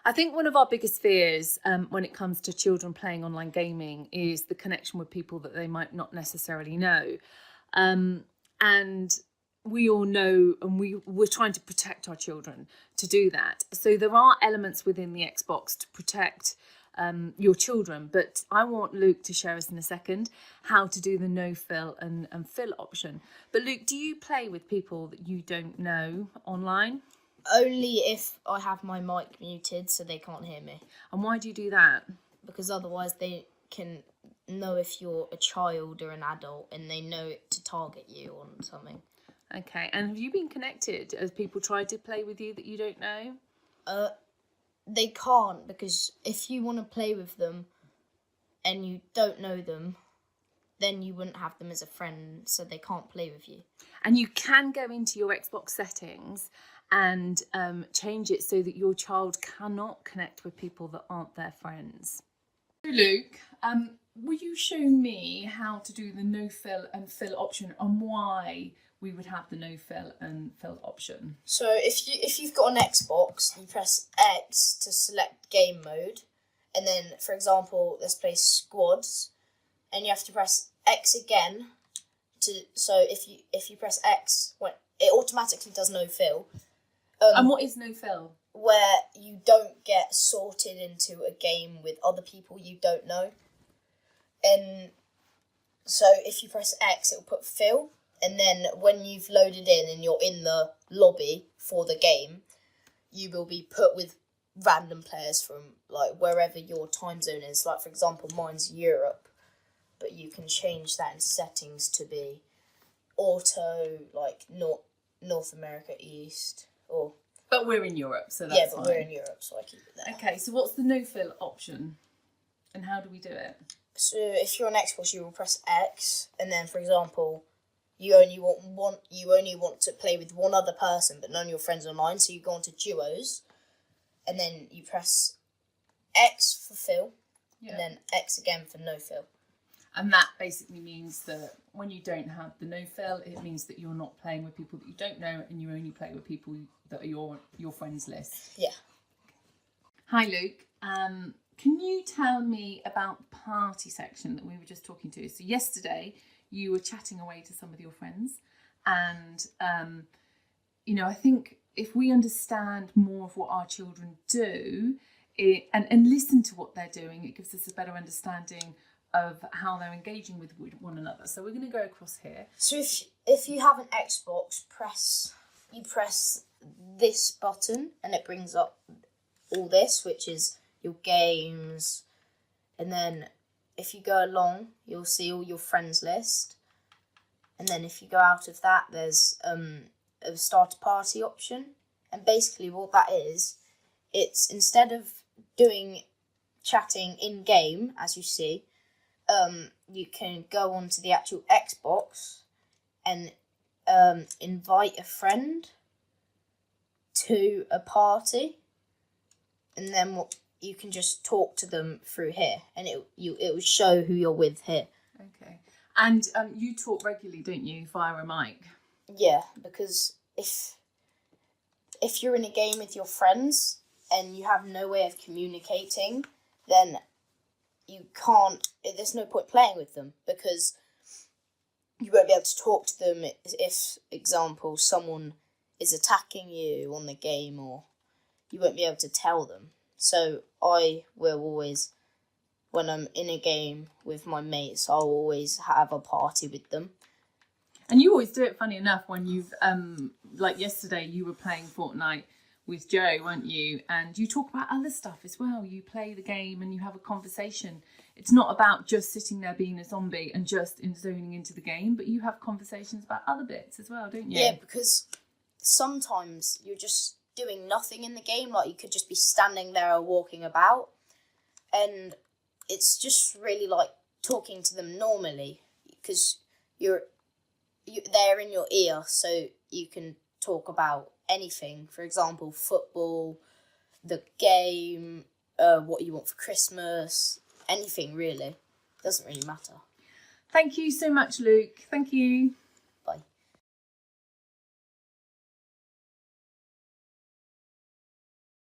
I think one of our biggest fears when it comes to children playing online gaming is the connection with people that they might not necessarily know. And we all know, and we're trying to protect our children to do that. So there are elements within the Xbox to protect your children, but I want Luke to share us in a second how to do the no fill and fill option. But Luke, do you play with people that you don't know online? Only if I have my mic muted so they can't hear me. And why do you do that? Because otherwise they can know if you're a child or an adult and they know to target you on something. Okay, and have you been connected as people try to play with you that you don't know? They can't, because if you want to play with them and you don't know them, then you wouldn't have them as a friend, so they can't play with you. And you can go into your Xbox settings and change it so that your child cannot connect with people that aren't their friends. So Luke, will you show me how to do the no fill and fill option and why we would have the no fill and fill option? So if you've got an Xbox, you press X to select game mode, and then, for example, let's play squads, and you have to press X again so if you press X, it automatically does no fill. And what is no fill? Where you don't get sorted into a game with other people you don't know. And so if you press X, it'll put fill. And then when you've loaded in and you're in the lobby for the game, you will be put with random players from like wherever your time zone is. Like, for example, mine's Europe, but you can change that in settings to be auto, like North America East, or... But we're in Europe, so that's fine. Yeah, but fine. we're in Europe, so I keep it there. Okay, so what's the no fill option? And how do we do it? So if you're on Xbox, you will press X, and then, for example, you only want to play with one other person, but none of your friends online, so you go into duos, and then you press X for fill, and then X again for no fill. And that basically means that when you don't have the no fill, it means that you're not playing with people that you don't know, and you only play with people that are your friends list. Yeah. Hi Luke. Can you tell me about the party section that we were just talking to? So yesterday you were chatting away to some of your friends, and I think if we understand more of what our children do and listen to what they're doing, it gives us a better understanding of how they're engaging with one another. So we're going to go across here. So if you have an Xbox, you press this button and it brings up all this, which is your games, and then if you go along, you'll see all your friends list, and then if you go out of that, there's a start a party option, and basically what that is, it's instead of doing chatting in game, as you see, you can go onto the actual Xbox and invite a friend to a party, and then you can just talk to them through here, and it will show who you're with here. Okay. And you talk regularly, don't you, via a mic? Yeah, because if you're in a game with your friends and you have no way of communicating, then you can't, there's no point playing with them, because you won't be able to talk to them if, example, someone is attacking you on the game, or you won't be able to tell them. So I will always, when I'm in a game with my mates, I'll always have a party with them. And you always do it, funny enough, when you've, like yesterday, you were playing Fortnite with Joe, weren't you? And you talk about other stuff as well. You play the game and you have a conversation. It's not about just sitting there being a zombie and just zoning into the game, but you have conversations about other bits as well, don't you? Yeah, because sometimes you're just doing nothing in the game. Like, you could just be standing there or walking about, and it's just really like talking to them normally, because they're in your ear, so you can talk about anything. For example, football, the game, what you want for Christmas, anything really. Doesn't really matter. Thank you so much, Luke. Thank you.